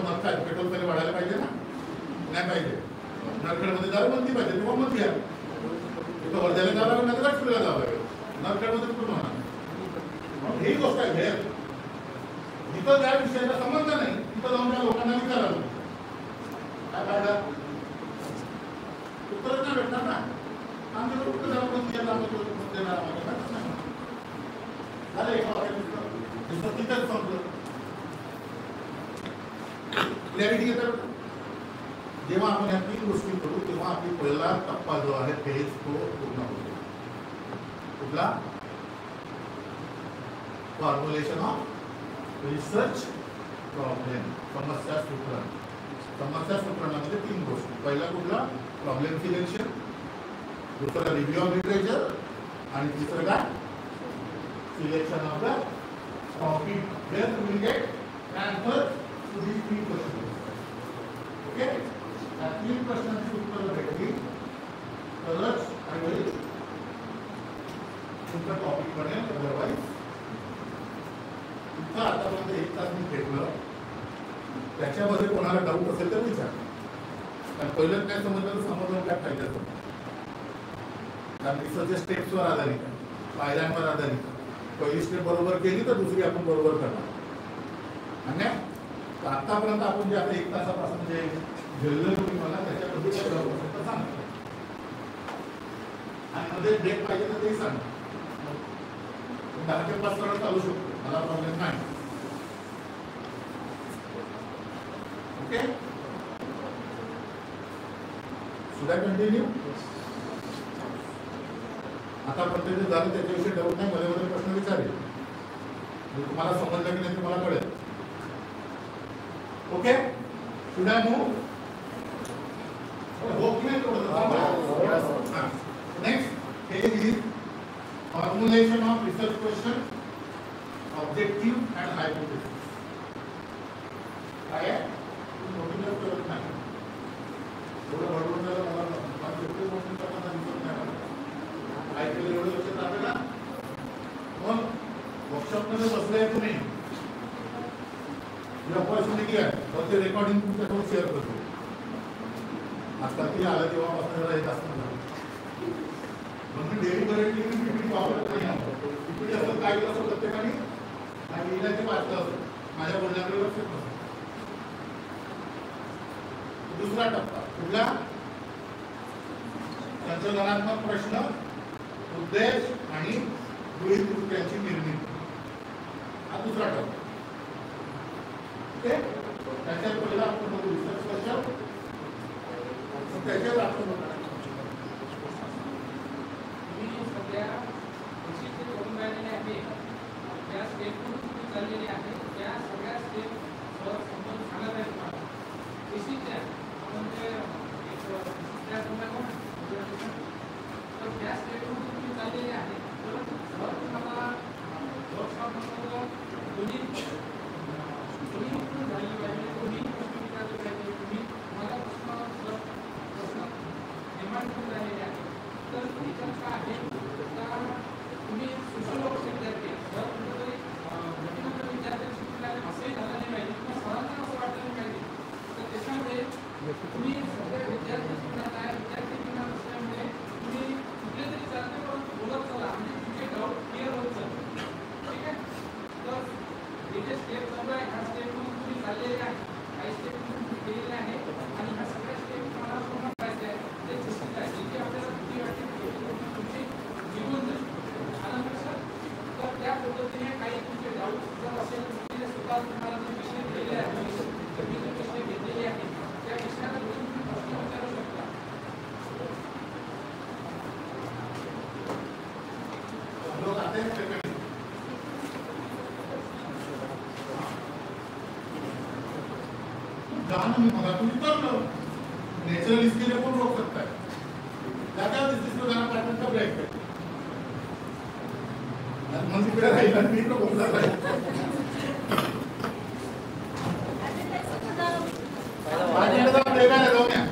तुमचं मत काय? पेट्रोल पहिले वाढायला पाहिजे ना, नाही पाहिजे? नरखेडमध्ये दारूबंदी पाहिजे तेव्हा मत घ्या. इथं वर्ध्याला जावं लागेल, नाही राजपूरला जावं लागेल, नरखेडमध्ये कुठून होणार? ही गोष्ट आहे. भेद जिथं त्या विषयाचा संबंध नाही तिथं जाऊन त्या लोकांना विचारा काय फायदा? उत्तरच नाही भेटणार ना. आमच्याकडे कुठं दारूबंदी देणार आम्हाला झालं एका वाक्यात तिथंच संपलं. क्लॅरिटी येतं. जेव्हा आपण या 3 गोष्टी करू तेव्हा आपली पहिला टप्पा जो आहे फेज तो पूर्ण होतो. कुठला? फॉर्म्युलेशन ऑफ रिसर्च प्रॉब्लेम, समस्या सूत्रण. समस्या सूत्रणामध्ये 3 गोष्टी. पहिला कुठला? प्रॉब्लेम सिलेक्शन, दुसरा रिव्ह्यू ऑफ लिटरेचर आणि तिसरं काय? Selection of the topic. Then you will get answer to these 3 questions. Okay, या 3 प्रश्नांची उत्तरं भेटली तरच आणि तुमचा टॉपिक बनेल. अदरवाईज तुमचा आतापर्यंत 1 तास मी घेतलं, त्याच्यामध्ये कोणाला डाऊट असेल तर विचार. कारण पहिलं काय समजलं, समजलं काय फायद्याचं. कारण रिसर्च स्टेप्सवर आधारित आहे, फायद्यांवर आधारित. पहिली स्टेप बरोबर केली तर दुसरी आपण बरोबर करणार. आणि आतापर्यंत आपण जे आता 1 तासापासून जे झेललं तुम्ही मला त्याच्याबद्दल सांगतो. आणि मध्ये ब्रेक पाहिजे तर तेही सांगा. 10 ते 5 सरळ चालू शकतो, मला प्रॉब्लेम नाही. Okay, should I continue? आता प्रत्येक झालं त्याच्याविषयी डाऊट नाही, मध्ये प्रश्न विचारेल. तुम्हाला समजलं की नाही ते मला कळेल. Okay, should I move? हो की नाही? Next page is formulation of research question, objective and hypothesis. काय आहे? नोटिफाय करत नाही. एवढं बडबड झालं मला दिसत नाही. काय केलं एवढं लक्षात आलं ना? मग वर्कशॉपमध्ये बसलाय तुम्ही, ऑपॉर्च्युनिटी आहे तर ते रेकॉर्डिंग तुमच्यासोबत शेअर करतो. आजकाल ती आलं तेव्हापासून येत असतं. म्हणून डेलिबरेटली पीपीटी वापरत नाही. पीपीटी असं काय केलं असं प्रत्येकाने आणि लिहिण्याचे वाचलं असं माझ्या बोलण्याकडे लक्ष नसतं. दुसरा टप्पा कुठला? संशोधनात्मक प्रश्न, उद्देश आणि गृहीत कृत्यांची निर्मिती. हा दुसरा टप्पा. ओके, त्याच्यात पहिला आपण बघू रिसर्च क्वेश्चन. त्याच्यात आपण सध्या विशिष्ट करून राहिलेले आहे त्या स्टेपवरून चाललेले आहे. त्या सगळ्या स्टेप समजून सांगत आहे तुम्हाला. विशिष्ट म्हणजे त्या स्टेपवरून तुम्ही चाललेले आहे. तर तुम्हाला वर्कशॉपमध्ये तुम्ही झाली पाहिजे, तुम्ही प्रश्न विचारले पाहिजे, तुम्ही मला प्रश्न निर्माण करून राहिलेले आहे. तर विचार काय आहे का तुम्ही सुशोभक विद्यार्थी जर कुठेतरी घटनांतर विद्यार्थी शिकलेले असेही झालं नाही पाहिजे किंवा सरांना असं वाटलं नाही पाहिजे. तर त्याच्यामध्ये तुम्ही सगळे विद्यार्थी शिकणार आहे, विद्यार्थी शिकणार असल्यामुळे तुम्ही कुठले तरी चालते परंतु बोलत चला, म्हणजे तुमचे डाऊट क्लिअर होत चालते. ठीक आहे, तर हे जे स्टेप चालू आहे ह्या स्टेपमधून तुम्ही चाललेले आहे, काही स्टेपमधून तुम्ही गेलेले आहे आणि ह्या सगळ्या स्टेप तुम्हाला पूर्ण करायचे आहे. ते चुकीचं आहे, जे आपल्याला भीती वाटते तुमची निघून जाईल. आनंद तर त्या पद्धतीने काही तुमचे डाऊट जर असेल तर सुद्धा तुम्हाला जे विषय दिलेले आहे, तुम्ही जे विषय घेतलेले आहे त्या विषयाला तुम्ही प्रश्न विचारू शकता. नेचुरल इसके लिए कौन रोक सकता है? क्या इसको जाना पैटर्न का ब्रेक है मंदिर पे रही लंबी तो बोल रहा है आज ये तो देखा है लोग हैं